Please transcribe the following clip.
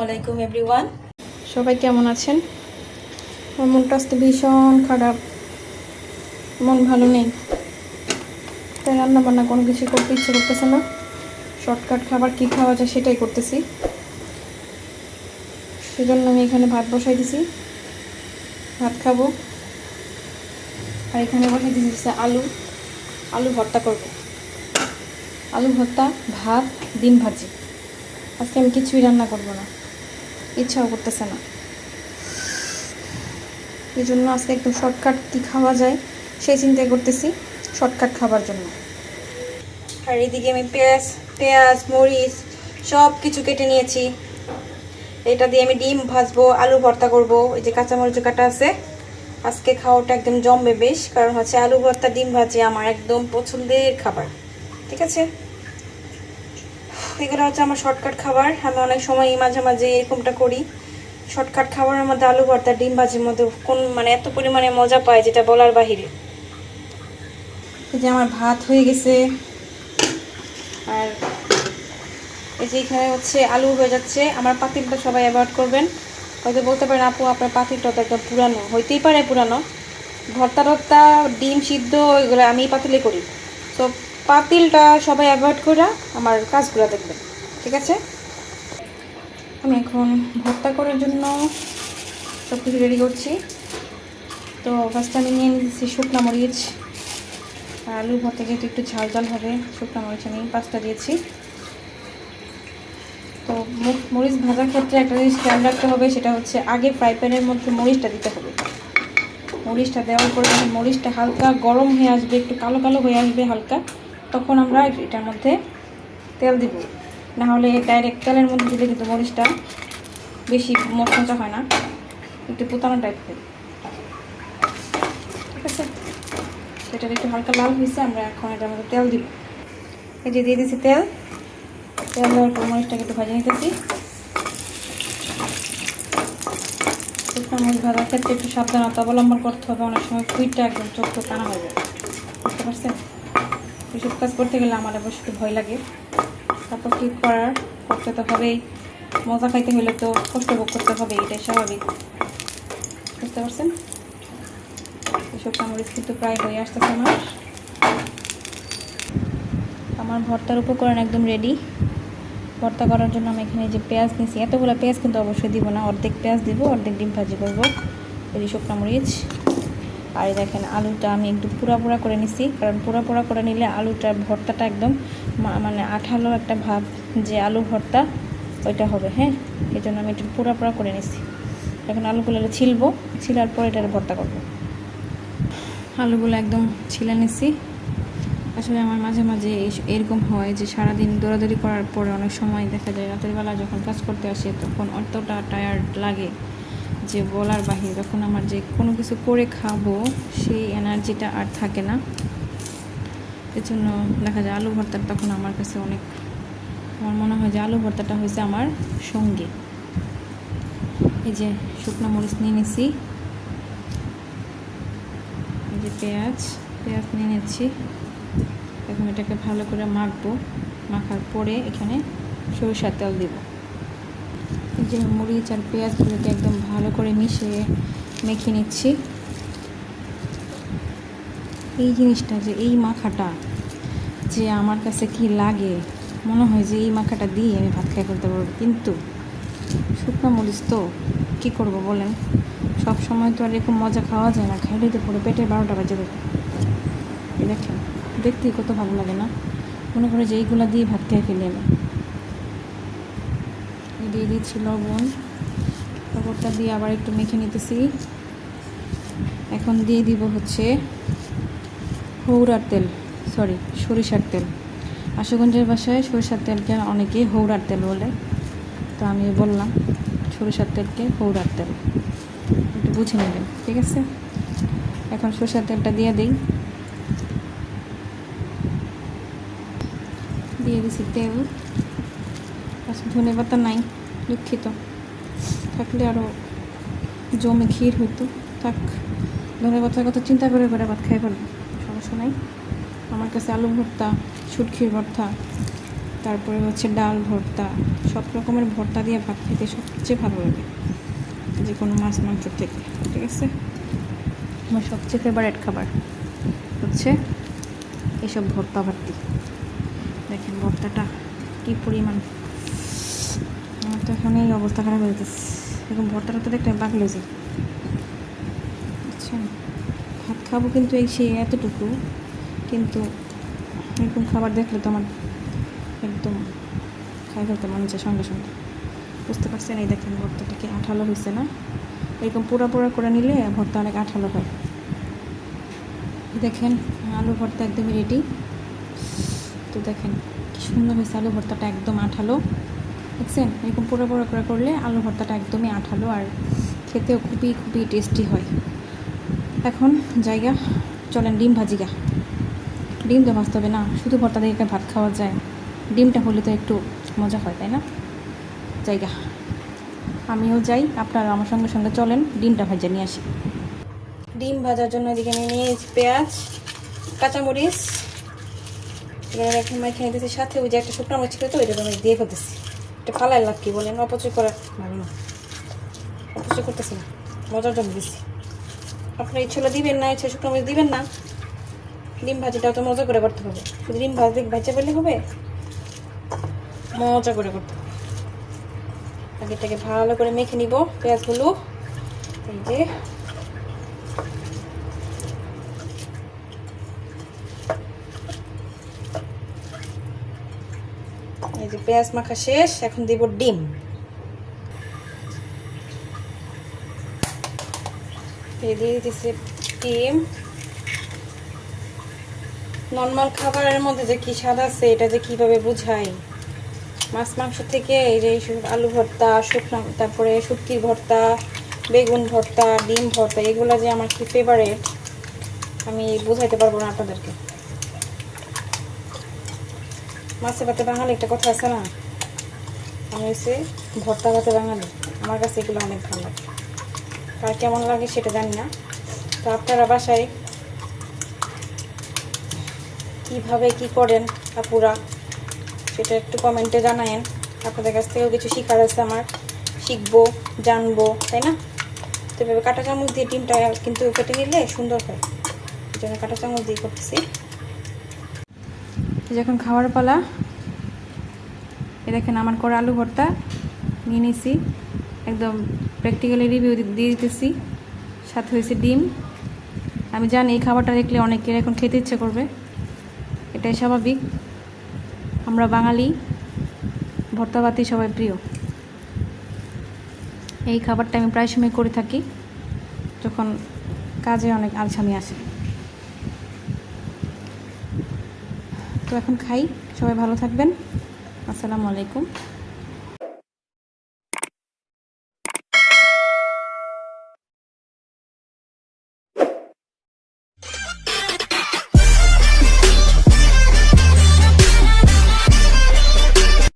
আলাইকুম এভরিওয়ান। সবাই কেমন আছেন? আমার মনটা আজকে ভীষণ খারাপ, মন ভালো নেই, তাই রান্না বান্না কোনো কিছু করতে ইচ্ছে করতেছে না। শর্টকাট খাবার কি খাওয়া যায় সেটাই করতেছি। সেজন্য আমি এখানে ভাত বসাই দিছি, ভাত খাবো। আর এখানে বসাই দিয়েছি আলু ভর্তা করব। আলু ভর্তা, ভাত, ডিম ভাজি। আজকে আমি কিছুই রান্না করব না, ইচ্ছাও করতেছে না। এই জন্য আজকে একদম শর্টকাট কী খাওয়া যায় সেই চিন্তাই করতেছি, শর্টকাট খাবার জন্য। আর এদিকে আমি পেঁয়াজ মরিচ সব কিছু কেটে নিয়েছি। এটা দিয়ে আমি ডিম ভাজবো, আলু ভর্তা করব। এই যে কাঁচামরিচ কাটা আছে। আজকে খাওয়াটা একদম জমবে বেশ, কারণ হচ্ছে আলু ভর্তা ডিম ভাজি আমার একদম পছন্দের খাবার। ঠিক আছে, এগুলো হচ্ছে আমার শর্টকাট খাবার। আমি অনেক সময় মাঝে মাঝে এরকমটা করি। শর্টকাট খাবারের মধ্যে আলু ভর্তা ডিম ভাজির মধ্যে কোন এত পরিমাণে মজা পায় যেটা বলার বাহিরে। এই যে আমার ভাত হয়ে গেছে, আর এই যে এখানে হচ্ছে আলু হয়ে যাচ্ছে। আমার পাতিলটা সবাই অ্যাভয়েড করবেন। হয়তো বলতে পারেন আপু আপনার পাতিলটা তো একদম পুরানো, হইতেই পারে পুরানো। ভর্তা ডিম সিদ্ধ এগুলো আমি পাতিলে করি। তো পাতিলটা সবাই অ্যাভয়েড করে আমার কাজগুলো দেখবেন, ঠিক আছে? আমি এখন ভর্তা করার জন্য সব কিছু রেডি করছি। তো ফার্স্টে আমি নিয়ে নিয়েছি শুকনো মরিচ। আর আলু ভর্তা যেহেতু একটু ঝাল ঝাল হবে, শুকনো মরিচ আমি 5টা দিয়েছি। তো মরিচ ভাজার ক্ষেত্রে একটা জিনিস খেয়াল রাখতে হবে, সেটা হচ্ছে আগে ফ্রাই প্যানের মধ্যে মরিচটা দিতে হবে। মরিচটা দেওয়ার পরে যখন মরিচটা হালকা গরম হয়ে আসবে, একটু কালো কালো হয়ে আসবে হালকা, তখন আমরা এটার মধ্যে তেল দিব। না হলে ডাইরেক্ট তেলের মধ্যে দিলে কিন্তু মরিচটা বেশি মচমচা হয় না, একটু পোতানো টাইপ হয়। ঠিক আছে, এটা একটু হালকা লাল হয়েছে, আমরা এখন এটার মধ্যে তেল দিব। এই যে দিয়ে দিচ্ছি তেল দেওয়ার পর মরিচটাকে একটু ভাজে নিতেছি। শুকনো মরিচ ভাজার ক্ষেত্রে একটু সাবধানতা অবলম্বন করতে হবে, অনেক সময় কুইটটা একদম চোখ কানা হয়ে যায়, বুঝতে পারছেন? এসব কাজ করতে গেলে আমার অবশ্য একটু ভয় লাগে। তারপর কি করতে তো হবেই, মজা খাইতে হলে তো কষ্ট ভোগ করতে হবে, এটাই স্বাভাবিক, বুঝতে পারছেন? শুকনো মরিচ কিন্তু প্রায় হয়ে আসতেছে আমার ভর্তার উপকরণ একদম রেডি। ভর্তা করার জন্য আমি এখানে যে পেঁয়াজ নিয়েছি, এতগুলো পেঁয়াজ কিন্তু অবশ্যই দিব না, অর্ধেক পেঁয়াজ দিব, অর্ধেক ডিম ভাজি করবো। এই শুকনো মরিচ আর দেখেন আলুটা আমি একটু পুরা করে নিছি, কারণ পুরা করে নিলে আলুটার ভর্তাটা একদম আঠালো একটা ভাব, যে আলু ভর্তা ওইটা হবে। হ্যাঁ, এই জন্য আমি একটু পুরা করে নিছি। এখন আলুগুলো ছিলবো, ছিলার পর এটার ভর্তা করবো। আলুগুলো একদম ছিলে নিছি। আসলে আমার মাঝে মাঝে এরকম হয় যে সারাদিন দৌড়াদৌড়ি করার পরে অনেক সময় দেখা যায় রাতের বেলা যখন কাজ করতে আসে তখন অতটা টায়ার্ড লাগে যে বলার বাহিরে। তখন আমার যে কোনো কিছু করে খাবো সেই এনার্জিটা আর থাকে না। এর জন্য দেখা যায় আলু ভর্তাটা তখন আমার কাছে আমার মনে হয় যে আলু ভর্তাটা হয়েছে আমার সঙ্গী। এই যে শুকনো মরিচ নিয়ে নিছি, এই যে পেঁয়াজ নিয়ে নিচ্ছি। এখন এটাকে ভালো করে মাখবো, মাখার পরে এখানে সরিষার তেল দিব। এই যে মরিচ আর পেঁয়াজগুলোকে একদম ভালো করে মেখে নিচ্ছি। এই জিনিসটা যে এই মাখাটা যে আমার কাছে কি লাগে, মনে হয় যে এই মাখাটা দিয়ে আমি ভাত খাই করতে পারবো, কিন্তু শুকনো মরিচ তো কী করবো বলেন, সব সময় তো আর এরকম মজা খাওয়া যায় না, খাইলে তো পুরো পেটের 12টা বাজে দেবে। এই দেখেন, দেখতে কত ভালো লাগে না, মনে করে যে এইগুলো দিয়ে ভাত খেয়ে ফেলে আমি। দিয়ে দিচ্ছি লবণটা দিয়ে আবার একটু মেখে নিতেছি। এখন দিয়ে দিব হচ্ছে সরিষার তেল। আশুগঞ্জের ভাষায় সরিষার তেলকে অনেকে হৌড়ার তেল বলে, তো আমি বললাম সরিষার তেলকে হৌড়ার তেল, একটু বুঝে নেবেন, ঠিক আছে? এখন সরিষার তেলটা দিয়ে দিছি তেল। আচ্ছা, ধনেপাতা নাই, দুঃখিত, থাকলে আরও জমে ক্ষীর হইতো। থাক, ধনেপাতার কথা চিন্তা করে ভাত খাই পারবো, সমস্যা নাই। আমার কাছে আলু ভর্তা, শুটকির ভর্তা তারপরে হচ্ছে ডাল ভর্তা, সব রকমের ভর্তা দিয়ে ভাত খেতে সবচেয়ে ভালো লাগে, যে কোনো মাছ মাংস থেকে। ঠিক আছে, আমার সবচেয়ে ফেভারিট খাবার হচ্ছে এইসব ভর্তা ভাতি। দেখেন ভর্তাটা কী পরিমাণ, আমার তো এখন এই অবস্থা খারাপ হয়ে যেতেছে। এরকম ভর্তাটা তো দেখতে বাগলে যায়। বুঝছেন, ভাত খাবো কিন্তু এই সেই এতটুকু, কিন্তু এরকম খাবার দেখলে তো আমার একদম খাই ফেলতে মনে হচ্ছে সঙ্গে সঙ্গে। বুঝতে পারছেন, এই দেখেন ভর্তাটা কি আঠালো হয়েছে না? এরকম পোড়া পোড়া করে নিলে ভর্তা অনেক আঠালো হয়। দেখেন আলু ভর্তা একদমই রেডি। তো দেখেন কি সুন্দর হয়েছে আলু ভর্তাটা, একদম আঠালো। দেখছেন, এরকম পোড়া পোড়া করে করলে আলু ভর্তাটা একদমই আঠালো, আর খেতেও খুবই খুবই টেস্টি হয়। এখন জায়গা, চলেন ডিম ভাজিগা। ডিম তো ভাজতে হবে না, শুধু ভর্তা দিয়ে ভাত খাওয়া যায়, ডিমটা হলে তো একটু মজা হয়, তাই না? জায়গা, আমিও যাই, আপনারা আমার সঙ্গে সঙ্গে চলেন, ডিমটা ভাজা নিয়ে আসি। ডিম ভাজার জন্য এদিকে আমি নিয়েছি পেঁয়াজ, কাঁচামরিচ, এখানে এখন মাইখে নিতেছি, সাথে ওই যে একটা শুকনো মরিচ ছিল তো ওইটা আমি দিয়ে ফেলতেছি। এটা ফালাই লাভ কি বলেন, অপচয় করা ভালো না, অপচয় করতেছি না, মজার জন্য দিচ্ছি। আপনার ইচ্ছে হলে দিবেন, না ইচ্ছে শুকনো মরিচ দিবেন না। ডিম ভাজিটাও তো মজা করে করতে হবে, শুধু ডিম ভাজা পেলে হবে, মজা করে করতে হবে। আগেটাকে ভালো করে মেখে নিব পেঁয়াজগুলো। এই যে পেঁয়াজ মাখা শেষ, এখন দিব ডিম। দিয়ে দিতেছি ডিম। নর্মাল খাবারের মধ্যে যে কি স্বাদ আছে এটা যে কিভাবে বুঝাই, মাছ মাংস থেকে এই যে আলু ভর্তা, শুকনো, তারপরে শুটকির ভর্তা, বেগুন ভর্তা, ডিম ভর্তা, এগুলো যে আমার কি ফেভারিট আমি বুঝাইতে পারবো না আপনাদেরকে। মাছে ভাতে বাঙালি একটা কথা আছে না, আমি হচ্ছে ভর্তা ভাতে বাঙালি, আমার কাছে এগুলো অনেক ভালো লাগে। আর কেমন লাগে সেটা জানি না, তো আপনারা বাসায় কীভাবে কি করেন আপুরা সেটা একটু কমেন্টে জানায়েন। আপনাদের কাছ থেকেও কিছু শেখার আছে আমার, শিখবো, জানবো, তাই না? তো এভাবে কাঁটা চামচ দিয়ে ডিমটা কিন্তু কেটে নিলে সুন্দর হয়, এই জন্য কাঁটা চামচ দিয়ে করতেছি। যখন খাওয়ার পালা, এ দেখেন আমার করা আলু ভর্তা নিয়ে নিয়েছি, একদম প্র্যাকটিক্যালি রিভিউ দিয়ে দিতেছি। সাথে হয়েছে ডিম। আমি জানি এই খাবারটা দেখলে অনেকের এখন খেতে ইচ্ছে করবে, এটাই স্বাভাবিক, আমরা বাঙালি, ভর্তা ভাতি সবাই প্রিয়। এই খাবারটা আমি প্রায় সময় করে থাকি যখন কাজে অনেক আলসামি আসে। তো এখন খাই, সবাই ভালো থাকবেন, আসসালামু আলাইকুম।